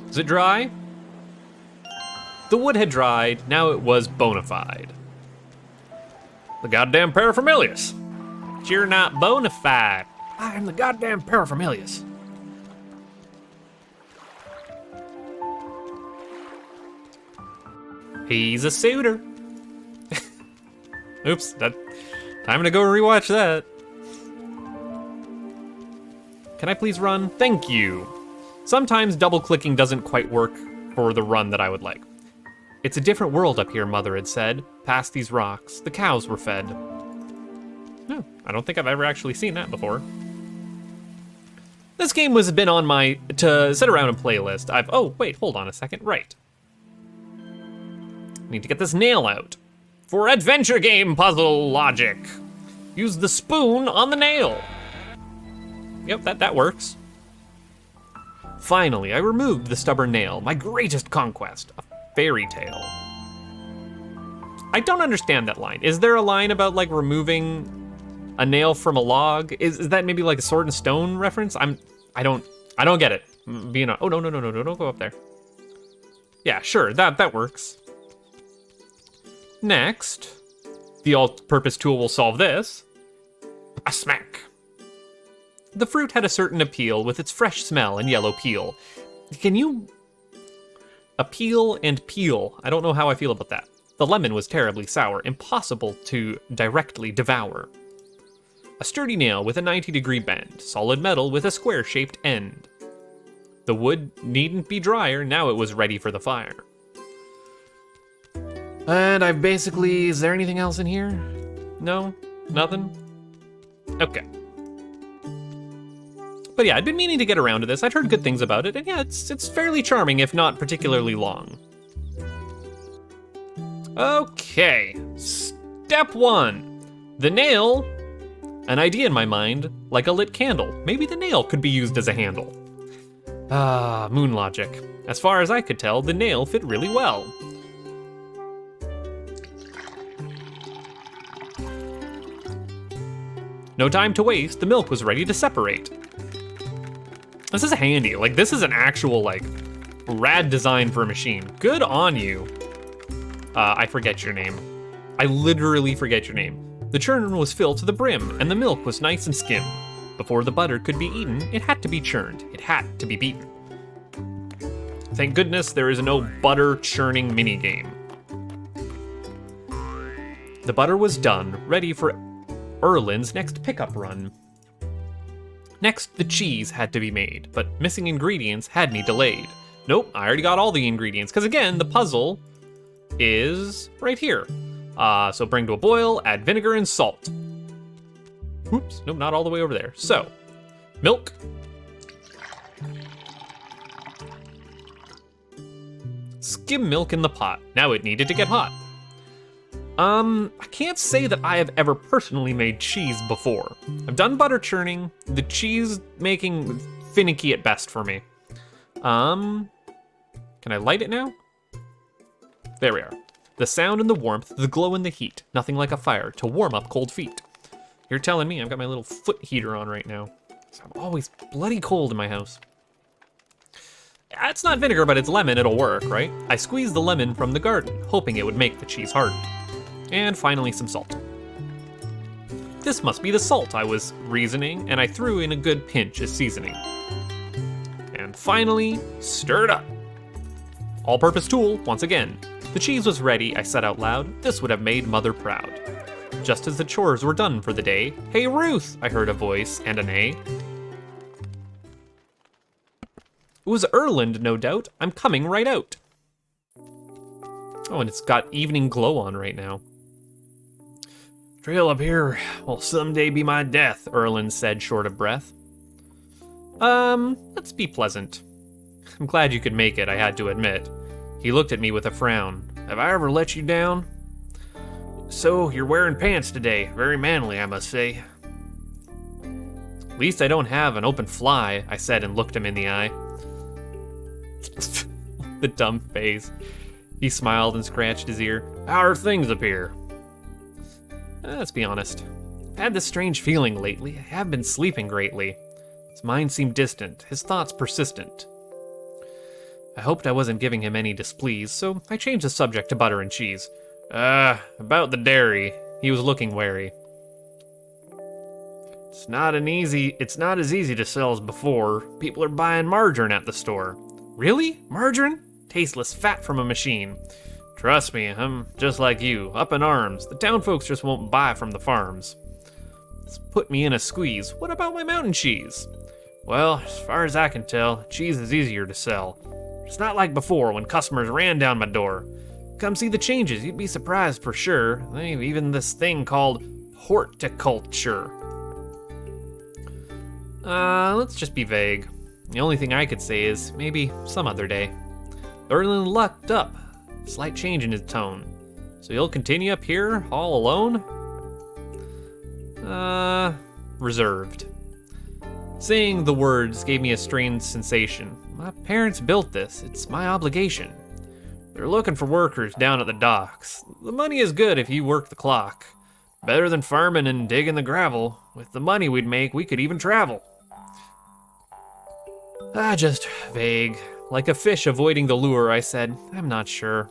Is it dry? The wood had dried, now it was bona fide. The goddamn paraphernalia. You're not bona fide. I'm the goddamn paraphernalia. He's a suitor. Oops, time to go rewatch that. Can I please run? Thank you. Sometimes double-clicking doesn't quite work for the run that I would like. It's a different world up here, Mother had said. Past these rocks, the cows were fed. No, I don't think I've ever actually seen that before. This game has been on my to sit around and playlist. Oh, wait, hold on a second. Right. Need to get this nail out. For adventure game puzzle logic. Use the spoon on the nail. Yep, that works. Finally, I removed the stubborn nail, my greatest conquest, a fairy tale. I don't understand that line. Is there a line about like removing a nail from a log? Is that maybe like a sword and stone reference? I don't get it. Oh no, don't go up there. Yeah, sure, that works. Next, the all-purpose tool will solve this. A smack. The fruit had a certain appeal with its fresh smell and yellow peel. Can you... Appeal and peel. I don't know how I feel about that. The lemon was terribly sour, impossible to directly devour. A sturdy nail with a 90-degree bend, solid metal with a square-shaped end. The wood needn't be drier, now it was ready for the fire. And I've basically, is there anything else in here? No? Nothing? Okay. But yeah, I'd been meaning to get around to this. I'd heard good things about it, and yeah, it's fairly charming, if not particularly long. Okay, step 1. The nail, an idea in my mind, like a lit candle. Maybe the nail could be used as a handle. Moon logic. As far as I could tell, the nail fit really well. No time to waste, the milk was ready to separate. This is handy, like this is an actual like rad design for a machine. Good on you. I forget your name. I literally forget your name. The churn was filled to the brim and the milk was nice and skim. Before the butter could be eaten, it had to be churned. It had to be beaten. Thank goodness there is no butter churning minigame. The butter was done, ready for Erlin's next pickup run. Next, the cheese had to be made, but missing ingredients had me delayed. Nope, I already got all the ingredients, because again, the puzzle is right here. So bring to a boil, add vinegar and salt. Oops, nope, not all the way over there. So, milk. Skim milk in the pot. Now it needed to get hot. I can't say that I have ever personally made cheese before. I've done butter churning, the cheese making finicky at best for me. Can I light it now? There we are. The sound and the warmth, the glow and the heat. Nothing like a fire to warm up cold feet. You're telling me I've got my little foot heater on right now. So I'm always bloody cold in my house. It's not vinegar, but it's lemon, it'll work, right? I squeezed the lemon from the garden, hoping it would make the cheese harden. And finally some salt. This must be the salt, I was reasoning, and I threw in a good pinch as seasoning. And finally, stirred up. All-purpose tool, once again. The cheese was ready, I said out loud. This would have made Mother proud. Just as the chores were done for the day, "Hey Ruth," I heard a voice and a neigh. It was Erland, no doubt. I'm coming right out. Oh, and it's got evening glow on right now. Trail up here will someday be my death, Erland said, short of breath. Let's be pleasant. I'm glad you could make it, I had to admit. He looked at me with a frown. Have I ever let you down? So, you're wearing pants today. Very manly, I must say. At least I don't have an open fly, I said and looked him in the eye. The dumb face. He smiled and scratched his ear. How are things up here? Let's be honest. I've had this strange feeling lately. I have been sleeping greatly. His mind seemed distant, his thoughts persistent. I hoped I wasn't giving him any displease, so I changed the subject to butter and cheese. About the dairy. He was looking wary. It's not as easy to sell as before. People are buying margarine at the store. Really? Margarine? Tasteless fat from a machine. Trust me, I'm just like you, up in arms. The town folks just won't buy from the farms. It's put me in a squeeze. What about my mountain cheese? Well, as far as I can tell, cheese is easier to sell. It's not like before when customers ran down my door. Come see the changes, you'd be surprised for sure. They've even this thing called horticulture. Let's just be vague. The only thing I could say is maybe some other day. Erlen lucked up. Slight change in his tone. So you'll continue up here, all alone? Reserved. Saying the words gave me a strange sensation. My parents built this. It's my obligation. They're looking for workers down at the docks. The money is good if you work the clock. Better than farming and digging the gravel. With the money we'd make, we could even travel. Just vague. Like a fish avoiding the lure, I said, I'm not sure.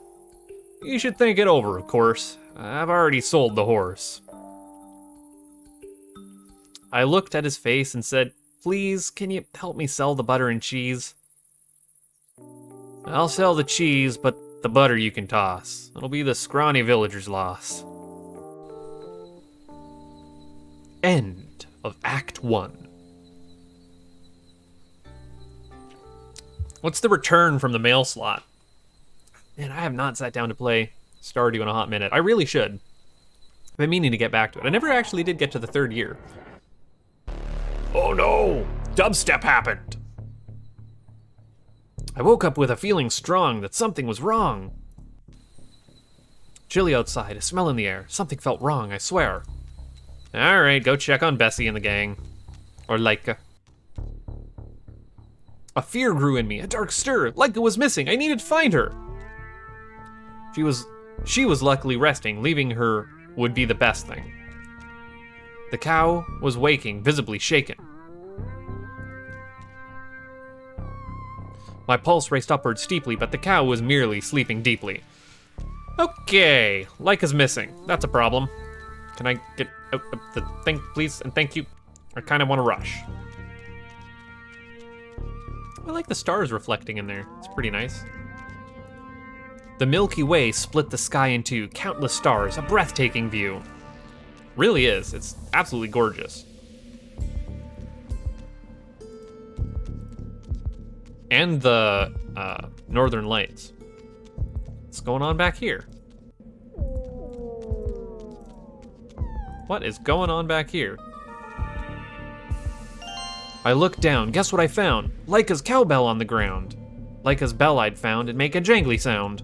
You should think it over, of course. I've already sold the horse. I looked at his face and said, please, can you help me sell the butter and cheese? I'll sell the cheese, but the butter you can toss. It'll be the scrawny villager's loss. End of Act 1. What's the return from the mail slot? Man, I have not sat down to play Stardew in a hot minute. I really should. I've been meaning to get back to it. I never actually did get to the 3rd year. Oh no! Dubstep happened! I woke up with a feeling strong that something was wrong. Chilly outside, a smell in the air. Something felt wrong, I swear. Alright, go check on Bessie and the gang. Or Leica. A fear grew in me, a dark stir. Leica was missing, I needed to find her. She was luckily resting, leaving her would be the best thing. The cow was waking, visibly shaken. My pulse raced upward steeply, but the cow was merely sleeping deeply. Okay, Leica's missing. That's a problem. Can I get out of the thing, please? And thank you. I kind of want to rush. I like the stars reflecting in there. It's pretty nice. The Milky Way split the sky in two, countless stars, a breathtaking view. Really is. It's absolutely gorgeous. And the Northern Lights. What's going on back here? What is going on back here? I looked down. Guess what I found? Leica's cowbell on the ground. Leica's bell I'd found and make a jangly sound.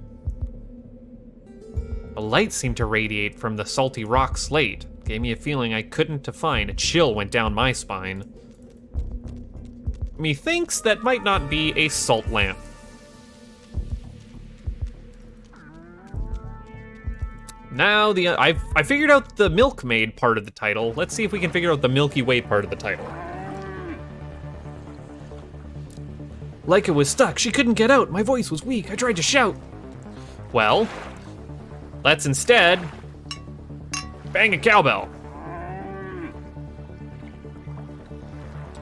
A light seemed to radiate from the salty rock slate. Gave me a feeling I couldn't define. A chill went down my spine. Methinks that might not be a salt lamp. Now I figured out the Milkmaid part of the title. Let's see if we can figure out the Milky Way part of the title. Leica was stuck. She couldn't get out. My voice was weak. I tried to shout. Well, let's instead bang a cowbell.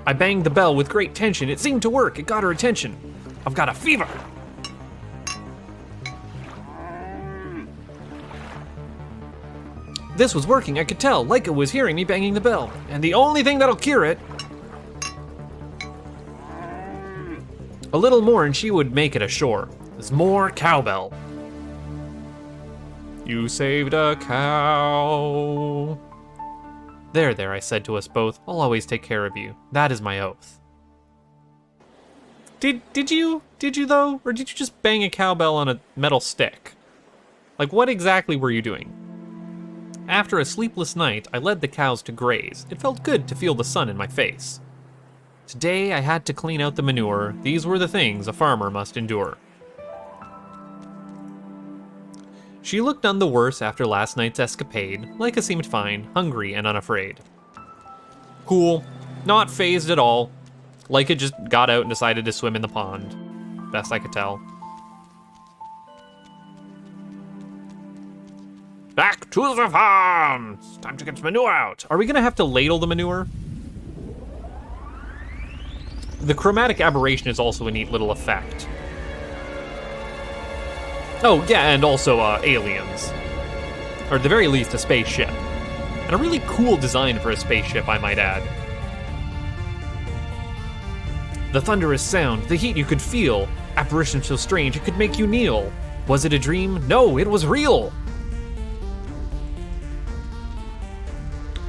I banged the bell with great tension. It seemed to work. It got her attention. I've got a fever. This was working, I could tell. Leica was hearing me banging the bell. And the only thing that'll cure it, a little more and she would make it ashore. There's more cowbell. You saved a cow. There, I said to us both. I'll always take care of you. That is my oath. Did you though? Or did you just bang a cowbell on a metal stick? Like, what exactly were you doing? After a sleepless night, I led the cows to graze. It felt good to feel the sun in my face. Today, I had to clean out the manure. These were the things a farmer must endure. She looked none the worse after last night's escapade. Leica seemed fine, hungry and unafraid. Cool. Not fazed at all. Like it just got out and decided to swim in the pond. Best I could tell. Back to the farm! It's time to get the manure out. Are we gonna have to ladle the manure? The chromatic aberration is also a neat little effect. Oh, yeah, and also aliens. Or at the very least, a spaceship. And a really cool design for a spaceship, I might add. The thunderous sound, the heat you could feel. Apparition so strange it could make you kneel. Was it a dream? No, it was real!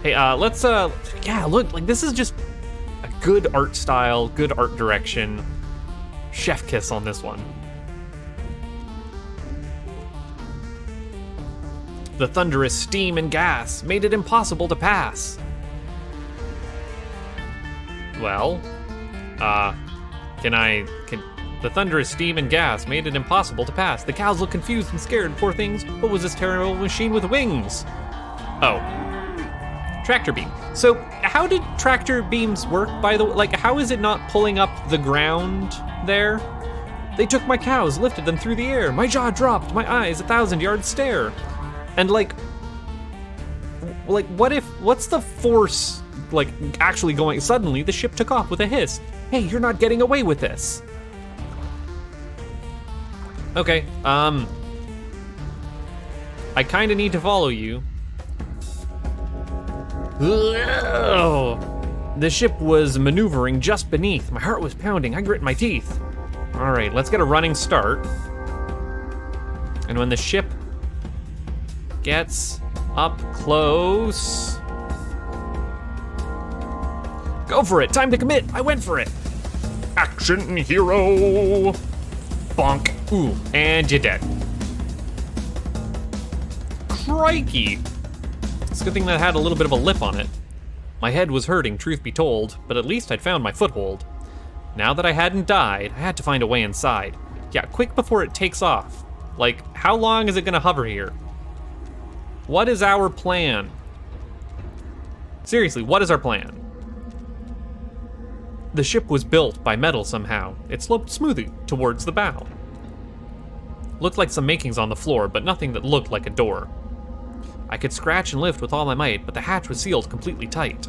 Hey, let's, yeah, look, like this is just a good art style, good art direction. Chef kiss on this one. The thunderous steam and gas made it impossible to pass. Well, the thunderous steam and gas made it impossible to pass. The cows looked confused and scared, poor things. What was this terrible machine with wings? Oh. Tractor beam. So, how did tractor beams work, by the way? Like, how is it not pulling up the ground there? They took my cows, lifted them through the air. My jaw dropped, my eyes 1,000-yard stare. And like, what's the force, like, actually going? Suddenly, the ship took off with a hiss. Hey, you're not getting away with this. Okay, I kinda need to follow you. The ship was maneuvering just beneath. My heart was pounding, I grit my teeth. All right, let's get a running start. And when the ship gets up close, go for it, time to commit, I went for it. Action hero. Bonk. Ooh, and you're dead. Crikey. It's a good thing that had a little bit of a lip on it. My head was hurting, truth be told, but at least I'd found my foothold. Now that I hadn't died, I had to find a way inside. Yeah, quick before it takes off. Like, how long is it gonna hover here? What is our plan? Seriously, what is our plan? The ship was built by metal somehow. It sloped smoothly towards the bow. Looked like some makings on the floor, but nothing that looked like a door. I could scratch and lift with all my might, but the hatch was sealed completely tight.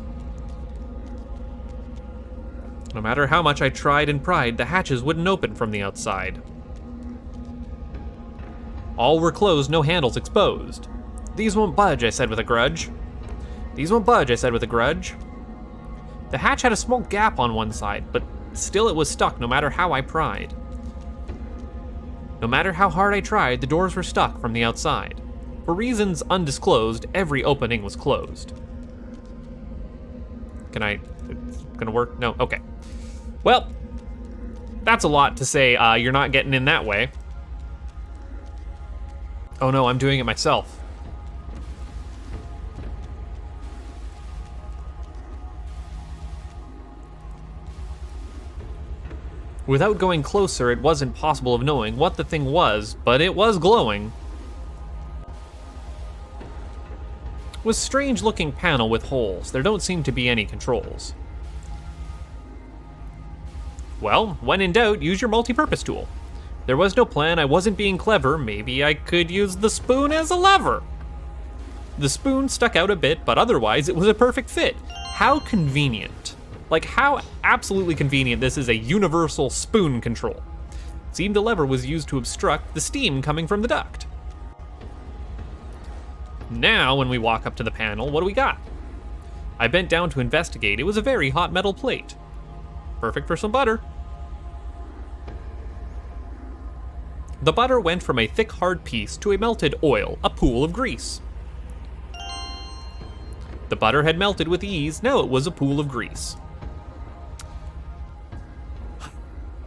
No matter how much I tried and pried, the hatches wouldn't open from the outside. All were closed, no handles exposed. These won't budge, I said with a grudge. These won't budge, I said with a grudge. The hatch had a small gap on one side, but still it was stuck no matter how I pried. No matter how hard I tried, the doors were stuck from the outside. For reasons undisclosed, every opening was closed. It's gonna work? No, okay. Well, that's a lot to say, you're not getting in that way. Oh no, I'm doing it myself. Without going closer, it wasn't possible of knowing what the thing was, but it was glowing. It was a strange-looking panel with holes. There don't seem to be any controls. Well, when in doubt, use your multi-purpose tool. There was no plan, I wasn't being clever, maybe I could use the spoon as a lever. The spoon stuck out a bit, but otherwise it was a perfect fit. How convenient. Like, how absolutely convenient this is a universal spoon control. It seemed the lever was used to obstruct the steam coming from the duct. Now, when we walk up to the panel, what do we got? I bent down to investigate. It was a very hot metal plate. Perfect for some butter. The butter went from a thick, hard piece to a melted oil, a pool of grease. The butter had melted with ease, now it was a pool of grease.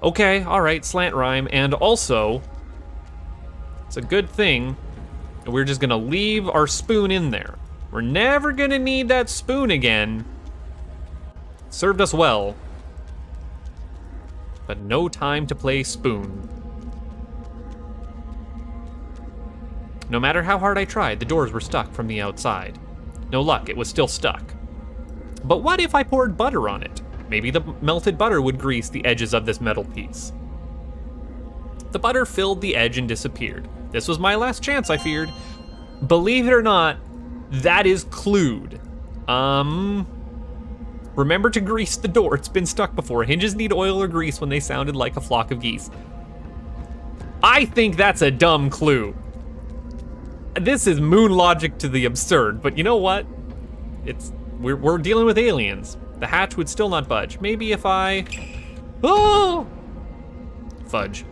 Okay, all right, slant rhyme, and also, it's a good thing we're just gonna leave our spoon in there. We're never gonna need that spoon again. It served us well, but no time to play spoon. No matter how hard I tried, the doors were stuck from the outside. No luck, it was still stuck. But what if I poured butter on it? Maybe the melted butter would grease the edges of this metal piece. The butter filled the edge and disappeared. This was my last chance, I feared. Believe it or not, that is clued. Remember to grease the door. It's been stuck before. Hinges need oil or grease when they sounded like a flock of geese. I think that's a dumb clue. This is moon logic to the absurd, but you know what? We're dealing with aliens. The hatch would still not budge. Maybe if I... Oh! Fudge.